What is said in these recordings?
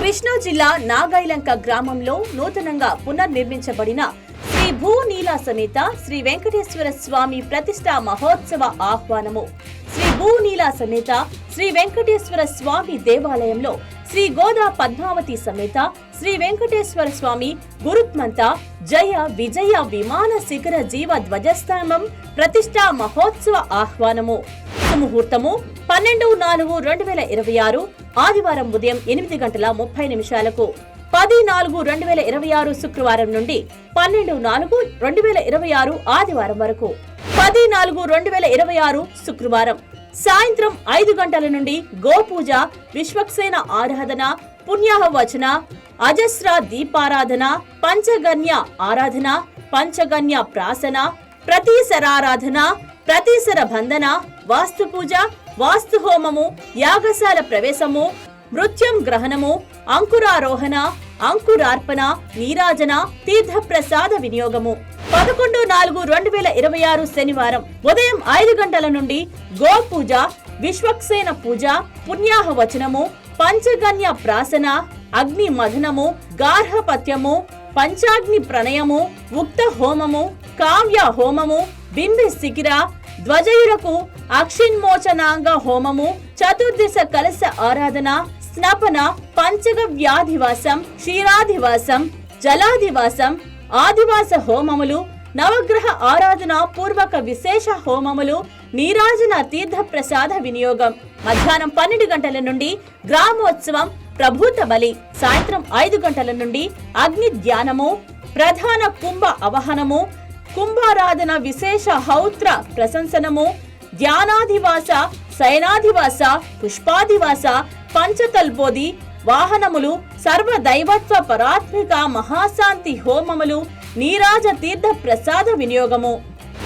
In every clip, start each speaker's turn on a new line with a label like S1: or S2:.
S1: కృష్ణా జిల్లా నాగాయలంక గ్రామంలో నూతనంగా పునర్నిర్మించబడిన శ్రీ భూనీలా సమేత శ్రీ వెంకటేశ్వర స్వామి ప్రతిష్టా మహోత్సవ ఆహ్వానము. శ్రీ భూనీలా సమేత శ్రీ వెంకటేశ్వర స్వామి దేవాలయంలో శ్రీ గోదా పద్మావతి సమేత శ్రీ వెంకటేశ్వర స్వామి గురుత్మంత జయ విజయ విమాన శిఖర జీవ ధ్వజస్తంభం ప్రతిష్టా మహోత్సవ ఆహ్వానము. ముహూర్తము 12/4/2026 ఆదివారం ఉదయం 8:30 10/4/2026 శుక్రవారం నుండి 12/4/2026 ఆదివారం వరకు 10/4/2026 శుక్రవారం సాయంత్రం 5 గంటల నుండి గోపూజ, విశ్వక్సేన ఆరాధన, పుణ్యాహవచన, అజస్ర దీపారాధన, పంచగన్య ఆరాధన, పంచగన్య ప్రాసన, ప్రతీసరారాధన, ప్రతీసర బంధన, వాస్తు పూజ, వాస్తు హోమము, యాగశాల ప్రవేశము, నృత్యం గ్రహణము, అంకురారోహణ, అంకురార్పణ, నీరాజన, తీర్థ ప్రసాద వినియోగము. 11/4/2026 శనివారం ఉదయం 5 గంటల నుండి గోపూజ, విశ్వక్సేన పూజ, పుణ్యాహవచనము, పంచగన్య ప్రాసన, అగ్ని మథనము, గార్హపత్యము, పంచాగ్ని ప్రణయము, ఉక్త హోమము, కావ్య హోమము, బింబి శిఖిర, ధ్వజయులకు అక్షిన్మోచనాంగ హోమము, చతుర్దిశ కలశ ఆరాధన, స్నపన, పంచగ వ్యాధివాసం, క్షీరాధివాసం, జలాధివాసం, ఆదివాస హోమములు, నవగ్రహ ఆరాధన పూర్వక విశేష హోమములు, నీరాజన తీర్థ ప్రసాద వినియోగం. మధ్యాహ్నం 12 గంటల నుండి గ్రామోత్సవం, ప్రభూత బలి. సాయంత్రం 5 గంటల నుండి అగ్ని ధ్యానము, ప్రధాన కుంభ అవహనము, కుంభారాధన, విశేష హౌత్ర ప్రశంసనము, ధ్యానాధివాస, శయనాధివాస, పుష్పాధివాస, పంచతల్పోది వాహనములు, సర్వదైవత్వ పరాత్మిక మహాశాంతి హోమములు, నీరాజ తీర్థ ప్రసాద వినియోగము.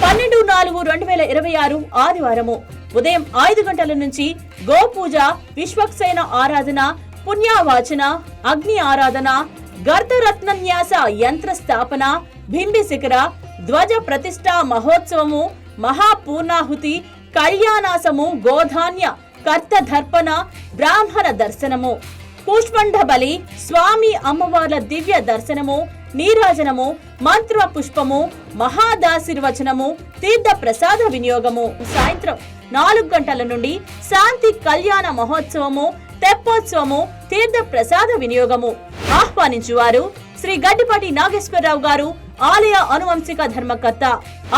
S1: 12/4/2026 ఆదివారము ఉదయం 5 గంటల నుంచి గోపూజ, విశ్వక్సేన ఆరాధన, పుణ్యవాచన, అగ్ని ఆరాధన, గర్ధరత్నన్యాస యంత్ర స్థాపన, బింబి శిఖర, ధ్వజ ప్రతిష్టా మహోత్సవము, మహాపూర్ణాహుతి, కళ్యాణాసము, గోధాన్య కర్తదర్పణ, బ్రాహ్మణ దర్శనము, పుష్పండ బలి, స్వామి అమ్మవార్ల దివ్య దర్శనము, నీరాజనము, మంత్ర పుష్పము, మహాదాశీర్వచనము, తీర్థ ప్రసాద వినియోగము. సాయంత్రం 4 గంటల నుండి శాంతి కళ్యాణ మహోత్సవము, తెప్పోత్సవము, తీర్థ ప్రసాద వినియోగము. ఆహ్వానించువారు శ్రీ గడ్డిపాటి నాగేశ్వరరావు గారు, ఆలయ అనువంశిక ధర్మకర్త.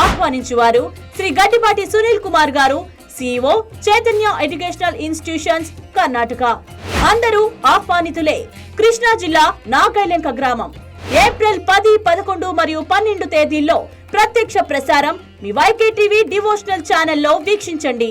S1: ఆహ్వానించువారు శ్రీ గడ్డిపాటి సునీల్ కుమార్ గారు, CEO Chaitanya educational institutions, Karnataka. అందరూ ఆహ్వానితులే. కృష్ణా జిల్లా నాగాయలంక గ్రామం. ఏప్రిల్ 10, 11 మరియు 12 తేదీల్లో ప్రత్యక్ష ప్రసారం మీ YK టీవీ డివోషనల్ ఛానల్లో వీక్షించండి.